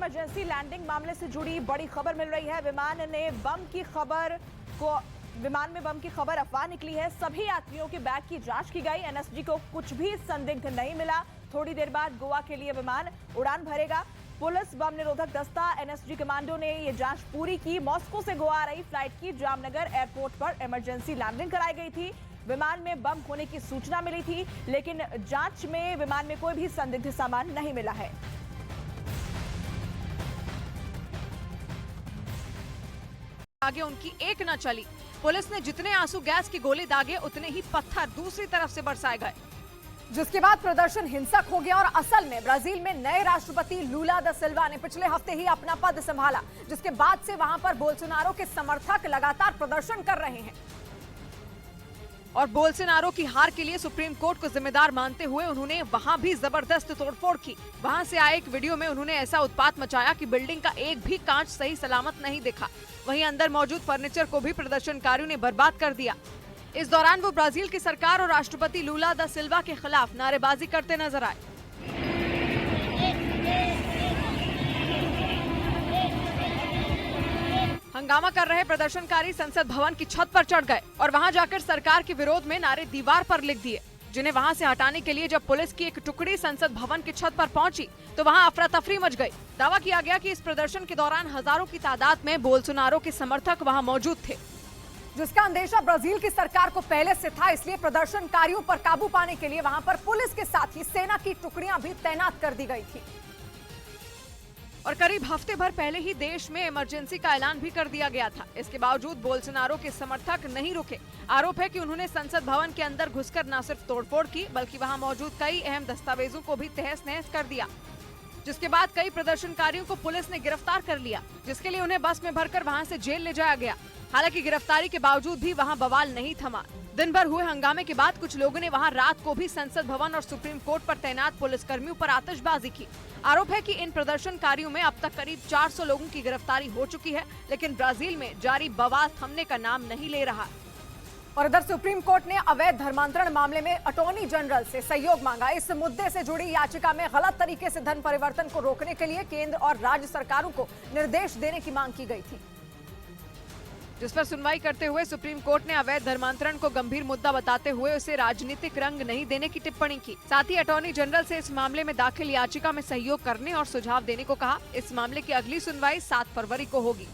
Emergency landing मामले से जुड़ी बड़ी खबर मिल रही है। विमान में बम की खबर अफवाह निकली है। सभी यात्रियों के बैग की जांच की गई। एनएसजी को कुछ भी संदिग्ध नहीं मिला। थोड़ी देर बाद गोवा के लिए विमान उड़ान भरेगा। पुलिस बम निरोधक दस्ता एनएसजी कमांडो ने यह जांच पूरी की। मॉस्को से गोवा आ रही फ्लाइट की जामनगर एयरपोर्ट पर इमरजेंसी लैंडिंग कराई गई थी। विमान में बम होने की सूचना मिली थी, लेकिन जांच में विमान में कोई भी संदिग्ध सामान नहीं मिला है। आगे उनकी एक न चली। पुलिस ने जितने आंसू गैस की गोली दागे, उतने ही पत्थर दूसरी तरफ से बरसाए गए, जिसके बाद प्रदर्शन हिंसक हो गया। और असल में ब्राजील में नए राष्ट्रपति लूला दा सिल्वा ने पिछले हफ्ते ही अपना पद संभाला, जिसके बाद से वहां पर बोल्सोनारो के समर्थक लगातार प्रदर्शन कर रहे हैं। और बोल्सोनारो की हार के लिए सुप्रीम कोर्ट को जिम्मेदार मानते हुए उन्होंने वहां भी जबरदस्त तोड़फोड़ की। वहां से आए एक वीडियो में उन्होंने ऐसा उत्पात मचाया कि बिल्डिंग का एक भी कांच सही सलामत नहीं दिखा। वहीं अंदर मौजूद फर्नीचर को भी प्रदर्शनकारियों ने बर्बाद कर दिया। इस दौरान वो ब्राजील की सरकार और राष्ट्रपति लूला दा सिल्वा के खिलाफ नारेबाजी करते नजर आए। हंगामा कर रहे प्रदर्शनकारी संसद भवन की छत पर चढ़ गए और वहां जाकर सरकार के विरोध में नारे दीवार पर लिख दिए, जिन्हें वहां से हटाने के लिए जब पुलिस की एक टुकड़ी संसद भवन की छत पर पहुंची तो वहां अफरा तफरी मच गई। दावा किया गया कि इस प्रदर्शन के दौरान हजारों की तादाद में बोल्सोनारो के समर्थक वहां मौजूद थे, जिसका अंदेशा ब्राजील की सरकार को पहले से था। इसलिए प्रदर्शनकारियों पर काबू पाने के लिए वहां पर पुलिस के साथ ही सेना की टुकड़ियां भी तैनात कर दी गई थी। और करीब हफ्ते भर पहले ही देश में इमरजेंसी का ऐलान भी कर दिया गया था। इसके बावजूद बोल्सोनारो के समर्थक नहीं रुके। आरोप है कि उन्होंने संसद भवन के अंदर घुसकर न सिर्फ तोड़फोड़ की, बल्कि वहां मौजूद कई अहम दस्तावेजों को भी तहस नहस कर दिया, जिसके बाद कई प्रदर्शनकारियों को पुलिस ने गिरफ्तार कर लिया, जिसके लिए उन्हें बस में भरकर वहां से जेल ले जाया गया। हालांकि गिरफ्तारी के बावजूद भी वहां बवाल नहीं थमा। दिन भर हुए हंगामे के बाद कुछ लोगों ने वहां रात को भी संसद भवन और सुप्रीम कोर्ट पर तैनात पुलिसकर्मियों पर आतिशबाजी की। आरोप है कि इन प्रदर्शनकारियों में अब तक करीब 400 लोगों की गिरफ्तारी हो चुकी है, लेकिन ब्राजील में जारी बवाल थमने का नाम नहीं ले रहा। और इधर सुप्रीम कोर्ट ने अवैध धर्मांतरण मामले में अटॉर्नी जनरल से सहयोग मांगा। इस मुद्दे से जुड़ी याचिका में गलत तरीके से धन परिवर्तन को रोकने के लिए केंद्र और राज्य सरकारों को निर्देश देने की मांग की गई थी, जिस पर सुनवाई करते हुए सुप्रीम कोर्ट ने अवैध धर्मांतरण को गंभीर मुद्दा बताते हुए उसे राजनीतिक रंग नहीं देने की टिप्पणी की। साथ ही अटॉर्नी जनरल से इस मामले में दाखिल याचिका में सहयोग करने और सुझाव देने को कहा। इस मामले की अगली सुनवाई 7 फरवरी को होगी।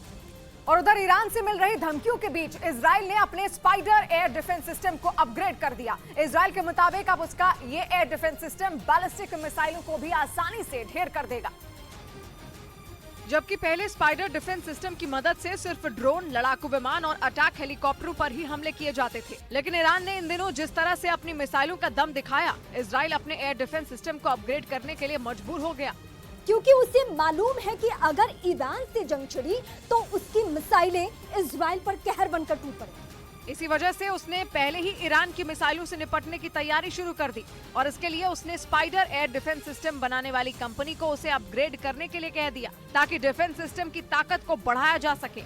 और उधर ईरान से मिल रही धमकियों के बीच इजराइल ने अपने स्पाइडर एयर डिफेंस सिस्टम को अपग्रेड कर दिया। इजराइल के मुताबिक अब उसका ये एयर डिफेंस सिस्टम बैलिस्टिक मिसाइलों को भी आसानी से ढेर कर देगा, जबकि पहले स्पाइडर डिफेंस सिस्टम की मदद से सिर्फ ड्रोन, लड़ाकू विमान और अटैक हेलीकॉप्टरों पर ही हमले किए जाते थे। लेकिन ईरान ने इन दिनों जिस तरह से अपनी मिसाइलों का दम दिखाया, इजराइल अपने एयर डिफेंस सिस्टम को अपग्रेड करने के लिए मजबूर हो गया, क्योंकि उसे मालूम है कि अगर ईरान से जंग छिड़ी तो उसकी मिसाइलें इजराइल पर कहर बनकर टूट पड़ेंगी। इसी वजह से उसने पहले ही ईरान की मिसाइलों से निपटने की तैयारी शुरू कर दी और इसके लिए उसने स्पाइडर एयर डिफेंस सिस्टम बनाने वाली कंपनी को उसे अपग्रेड करने के लिए कह दिया, ताकि डिफेंस सिस्टम की ताकत को बढ़ाया जा सके।